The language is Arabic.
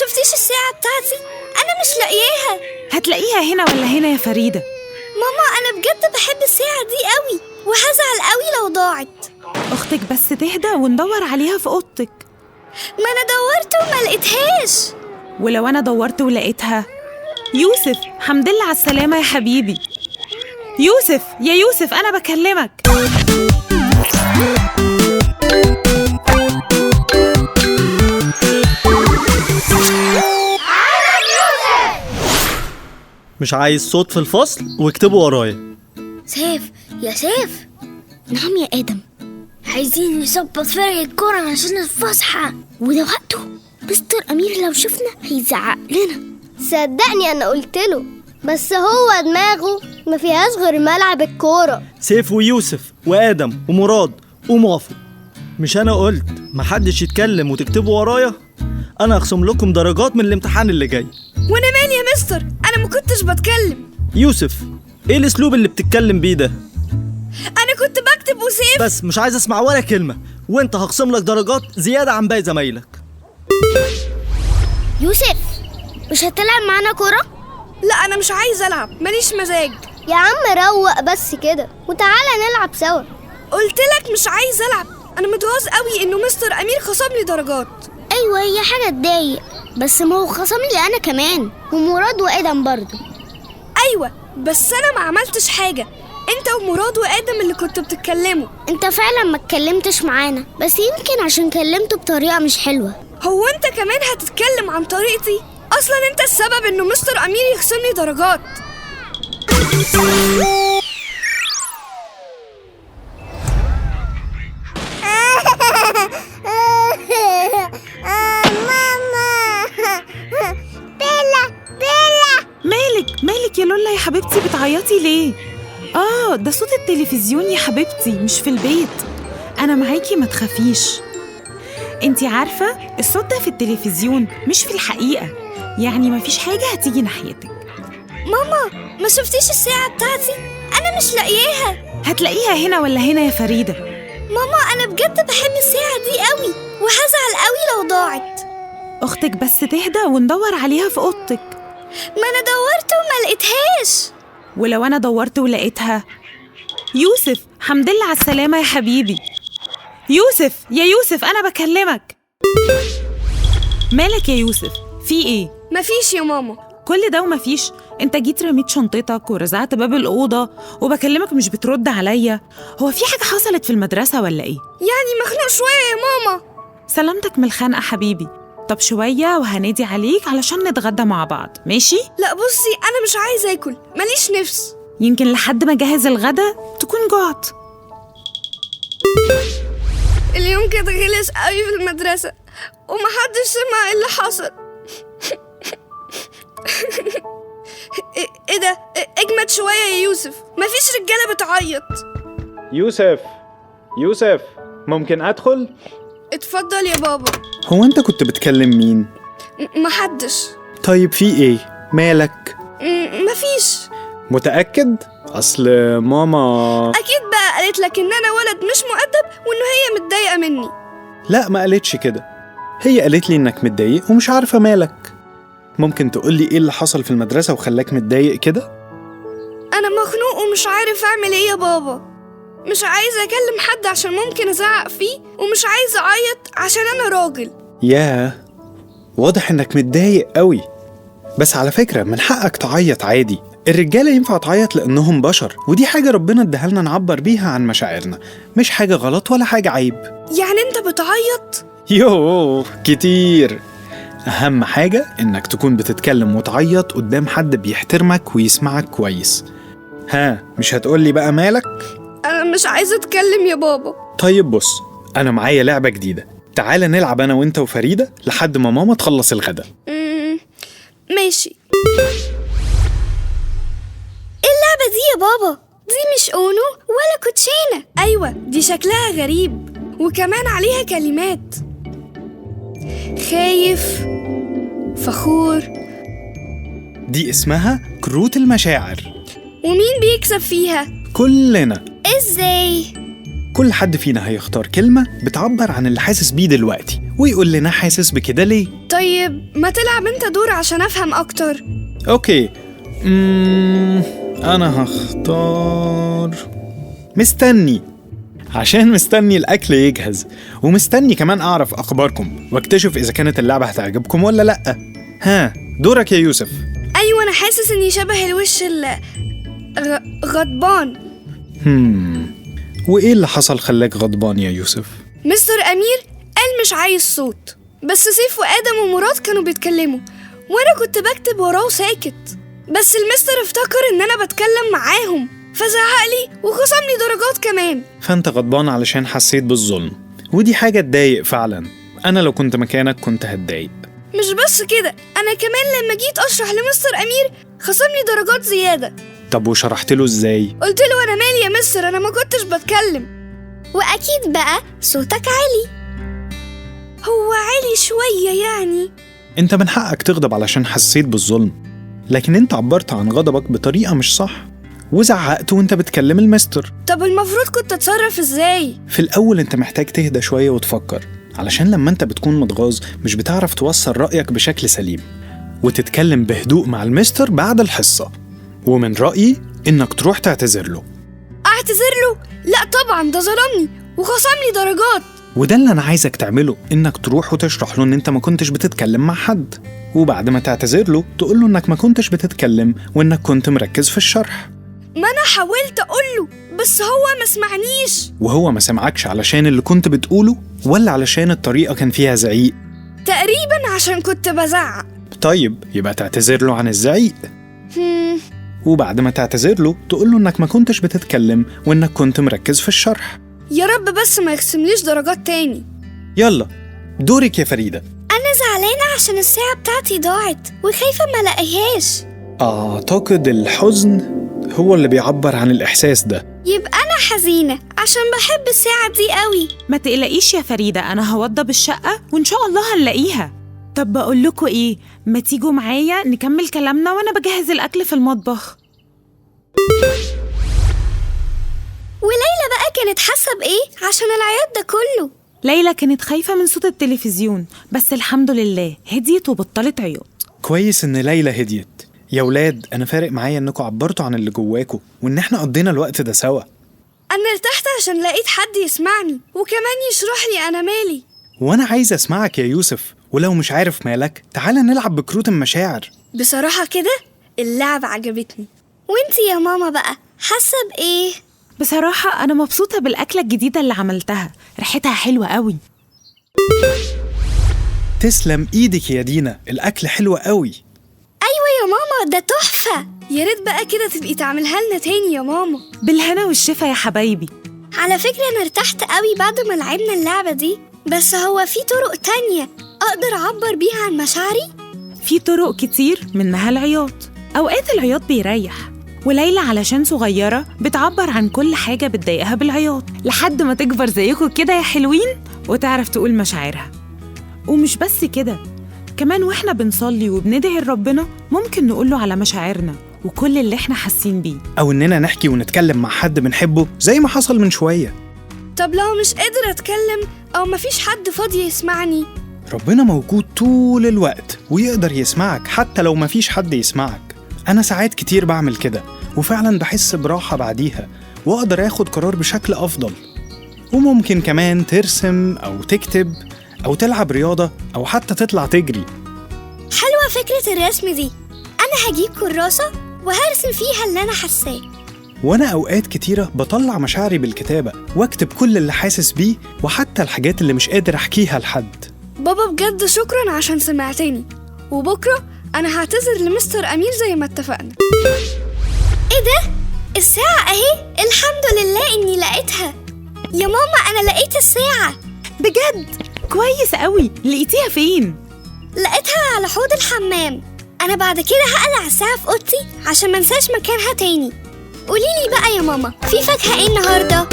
شفتيش الساعة بتاعتي؟ أنا مش لاقياها. هتلاقيها هنا ولا هنا يا فريدة؟ ماما أنا بجد بحب الساعة دي قوي، وهزعل قوي لو ضاعت. أختك بس تهدى وندور عليها في أوضتك. ما أنا دورت وما لقيتهاش. ولو أنا دورت ولقيتها؟ يوسف، حمد لله على السلامة يا حبيبي. يوسف، يا يوسف أنا بكلمك. مش عايز صوت في الفصل واكتبوا ورايا. سيف يا سيف. نعم يا آدم. عايزين نظبط فرق الكورة عشان الفسحة، وده وقته. مستر أمير لو شفنا هيزعق لنا. صدقني أنا قلتله، بس هو دماغه ما فيهاش غير ملعب الكورة. سيف ويوسف وآدم ومراد وموافق. مش أنا قلت محدش يتكلم وتكتبوا ورايا؟ أنا أخصم لكم درجات من الامتحان اللي جاي. وأنا مالي يا مستر؟ أنا ما كنتش بتكلم. يوسف، إيه الأسلوب اللي بتتكلم بيه ده؟ أنا كنت بكتب وسيف. بس مش عايز أسمع ولا كلمة، وأنت هخصم لك درجات زيادة عن باقي زمايلك. يوسف، مش هتلعب معانا كورة؟ لا أنا مش عايز ألعب، ماليش مزاج. يا عم روق بس كده وتعالى نلعب سوا. قلت لك مش عايز ألعب. أنا متغاظ قوي إنه مستر أمير خصم لي درجات. أيوة هي حاجة تضايق، بس ما هو خصم لي أنا كمان ومراد وآدم برضو. أيوة بس أنا ما عملتش حاجة. أنت ومراد وآدم اللي كنتوا بتتكلموا. أنت فعلا ما اتكلمتش معانا، بس يمكن عشان كلمته بطريقة مش حلوة. هو أنت كمان هتتكلم عن طريقتي؟ أصلا أنت السبب إنه مستر أمير يخصم لي درجات. مالك يا لولا يا حبيبتي بتعيطي ليه؟ ده صوت التلفزيون يا حبيبتي، مش في البيت. أنا معاكي ما تخافيش. انتي عارفة الصوت ده في التلفزيون مش في الحقيقة، يعني مفيش حاجة هتيجي ناحيتك. ماما ما شفتيش الساعة بتاعتي؟ أنا مش لاقياها. هتلاقيها هنا ولا هنا يا فريدة؟ ماما أنا بجد بحب الساعة دي قوي، وهزعل قوي لو ضاعت. أختك بس تهدى وندور عليها في أوضتك. ما أنا دورت وما لقيتهاش. ولو أنا دورت ولقيتها؟ يوسف، حمد لله على السلامة يا حبيبي. يوسف، يا يوسف أنا بكلمك. مالك يا يوسف؟ في إيه؟ مفيش يا ماما. كل ده ومفيش؟ انت جيت رميت شنطتك ورزعت باب الأوضة وبكلمك مش بترد عليا. هو في حاجة حصلت في المدرسة ولا إيه؟ يعني مخنوق شوية يا ماما. سلامتك من الخنقة حبيبي. طب شوية وهنادي عليك علشان نتغدى مع بعض، ماشي؟ لا بصي أنا مش عايزة أكل، ماليش نفس. يمكن لحد ما أجهز الغدا تكون جعت. اليوم كده غلس قوي في المدرسة ومحدش سمع اللي حصل. ايه ده؟ اجمد شوية يا يوسف، مفيش رجالة بتعيط. يوسف ممكن أدخل؟ اتفضل يا بابا. هو أنت كنت بتكلم مين؟ محدش. طيب في إيه؟ مالك؟ مفيش. متأكد؟ أصل ماما أكيد بقى قالت لك إن أنا ولد مش مؤدب وإنه هي متضايقة مني. لا ما قالتش كده، هي قالت لي إنك متضايق ومش عارفة مالك. ممكن تقولي إيه اللي حصل في المدرسة وخلاك متضايق كده؟ أنا مخنوق ومش عارف أعمل إيه يا بابا. مش عايزة أكلم حد عشان ممكن أزعق فيه، ومش عايزة أعيط عشان أنا راجل. ياه، واضح إنك متضايق قوي. بس على فكرة من حقك تعيط عادي، الرجالة ينفع تعيط لأنهم بشر، ودي حاجة ربنا اداها لنا نعبر بيها عن مشاعرنا، مش حاجة غلط ولا حاجة عيب. يعني أنت بتعيط؟ يوه كتير. أهم حاجة إنك تكون بتتكلم وتعيط قدام حد بيحترمك ويسمعك كويس. ها، مش هتقولي بقى مالك؟ أنا مش عايزة أتكلم يا بابا. طيب بص، أنا معايا لعبة جديدة، تعالى نلعب أنا وإنت وفريدة لحد ما ماما تخلص الغدا. ماشي. إيه اللعبة دي يا بابا؟ دي مش أونو ولا كوتشينة. أيوة دي شكلها غريب وكمان عليها كلمات. خايف، فخور. دي اسمها كروت المشاعر. ومين بيكسب فيها؟ كلنا. إزاي؟ كل حد فينا هيختار كلمة بتعبر عن اللي حاسس بيه دلوقتي ويقول لنا حاسس بكده ليه. طيب ما تلعب انت دور عشان افهم اكتر. اوكي. انا هختار مستني، عشان مستني الاكل يجهز، ومستني كمان اعرف اخباركم واكتشف اذا كانت اللعبة هتعجبكم ولا لا. ها، دورك يا يوسف. ايوه انا حاسس اني شبه الوش غضبان. وايه اللي حصل خلاك غضبان يا يوسف؟ مستر امير قال مش عايز صوت، بس سيف وادم ومراد كانوا بيتكلموا وانا كنت بكتب وراه ساكت، بس المستر افتكر ان انا بتكلم معاهم فزعق لي وخصم لي درجات كمان. فانت غضبان علشان حسيت بالظلم، ودي حاجة تضايق فعلا. انا لو كنت مكانك كنت هتضايق. مش بس كده، انا كمان لما جيت اشرح لمستر امير خصم لي درجات زيادة. طب وشرحت له ازاي؟ قلت له انا مالي يا مستر، انا ما كنتش بتكلم. واكيد بقى صوتك عالي. هو عالي شوية يعني. انت من حقك تغضب علشان حسيت بالظلم، لكن انت عبرت عن غضبك بطريقة مش صح وزعقت وانت بتكلم المستر. طب المفروض كنت اتصرف ازاي؟ في الاول انت محتاج تهدى شوية وتفكر، علشان لما انت بتكون متغاظ مش بتعرف توصل رأيك بشكل سليم، وتتكلم بهدوء مع المستر بعد الحصة. ومن رأيي انك تروح تعتذر له. اعتذر له؟ لا طبعا، ده ظلمني وخصم لي درجات. وده اللي انا عايزك تعمله، انك تروح وتشرح له ان انت ما كنتش بتتكلم مع حد، وبعد ما تعتذر له تقول له انك ما كنتش بتتكلم وانك كنت مركز في الشرح. ما انا حاولت اقول له بس هو ما سمعنيش. وهو ما سمعكش علشان اللي كنت بتقوله ولا علشان الطريقة كان فيها زعيق؟ تقريبا عشان كنت بزعق. طيب يبقى تعتذر له عن الزعيق. وبعد ما تعتذر له تقول له انك ما كنتش بتتكلم وانك كنت مركز في الشرح. يا رب بس ما يخصمليش درجات تاني. يلا دورك يا فريدة. انا زعلانة عشان الساعة بتاعتي ضاعت وخايفة ما الاقيهاش. اعتقد الحزن هو اللي بيعبر عن الاحساس ده. يبقى انا حزينة عشان بحب الساعة دي قوي. ما تقلقيش يا فريدة، أنا هوضب الشقة وإن شاء الله هنلاقيها. طب بقول لكم إيه، ما تيجوا معايا نكمل كلامنا وأنا بجهز الأكل في المطبخ. وليلى بقى كانت حاسة بإيه عشان العياط ده كله؟ ليلى كانت خايفة من صوت التلفزيون، بس الحمد لله هديت وبطلت عياط. كويس ان ليلى هديت. يا ولاد انا فارق معايا انكم عبرتوا عن اللي جواكوا وان احنا قضينا الوقت ده سوا. انا ارتحت عشان لقيت حد يسمعني وكمان يشرح لي انا مالي. وانا عايز اسمعك يا يوسف، ولو مش عارف مالك تعالى نلعب بكروت المشاعر. بصراحة كده اللعبة عجبتني. وانتي يا ماما بقى حاسة بإيه؟ بصراحة أنا مبسوطة بالأكلة الجديدة اللي عملتها، ريحتها حلوة قوي. تسلم ايدك يا دينا، الاكل حلو قوي. أيوة يا ماما ده تحفة. يا ريت بقى كده تبقي تعملها لنا تاني يا ماما. بالهنا والشفا يا حبايبي. على فكرة أنا ارتحت قوي بعد ما لعبنا اللعبة دي، بس هو في طرق تانية أقدر أعبر بيها عن مشاعري؟ في طرق كتير منها العياط. أوقات العياط بيريح، وليلى علشان صغيرة بتعبر عن كل حاجة بتضايقها بالعياط لحد ما تكبر زيكم كده يا حلوين وتعرف تقول مشاعرها. ومش بس كده، كمان واحنا بنصلي وبندعي لربنا ممكن نقوله على مشاعرنا وكل اللي احنا حاسين بيه، او اننا نحكي ونتكلم مع حد بنحبه زي ما حصل من شوية. طب لو مش قادر اتكلم او مفيش حد فاضي يسمعني؟ ربنا موجود طول الوقت ويقدر يسمعك حتى لو مفيش حد يسمعك. انا ساعات كتير بعمل كده وفعلا بحس براحة بعديها واقدر اخد قرار بشكل افضل. وممكن كمان ترسم او تكتب او تلعب رياضة او حتى تطلع تجري. حلوة فكرة الرسم دي. أنا هجيب كراسة وهرسم فيها اللي أنا حاساه. وانا اوقات كتيرة بطلع مشاعري بالكتابة واكتب كل اللي حاسس بيه وحتى الحاجات اللي مش قادر احكيها لحد. بابا بجد شكرا عشان سمعتني، وبكرة أنا هعتذر لمستر أمير زي ما اتفقنا. إيه ده؟ الساعة أهي، الحمد لله إني لقيتها. يا ماما أنا لقيت الساعة. بجد؟ كويس قوي. لقيتيها فين؟ لقيتها على حوض الحمام. أنا بعد كده هقلع الساعة في أوضتي عشان منساش مكانها تاني. قوليلي بقى يا ماما، في فاكهة إيه النهاردة؟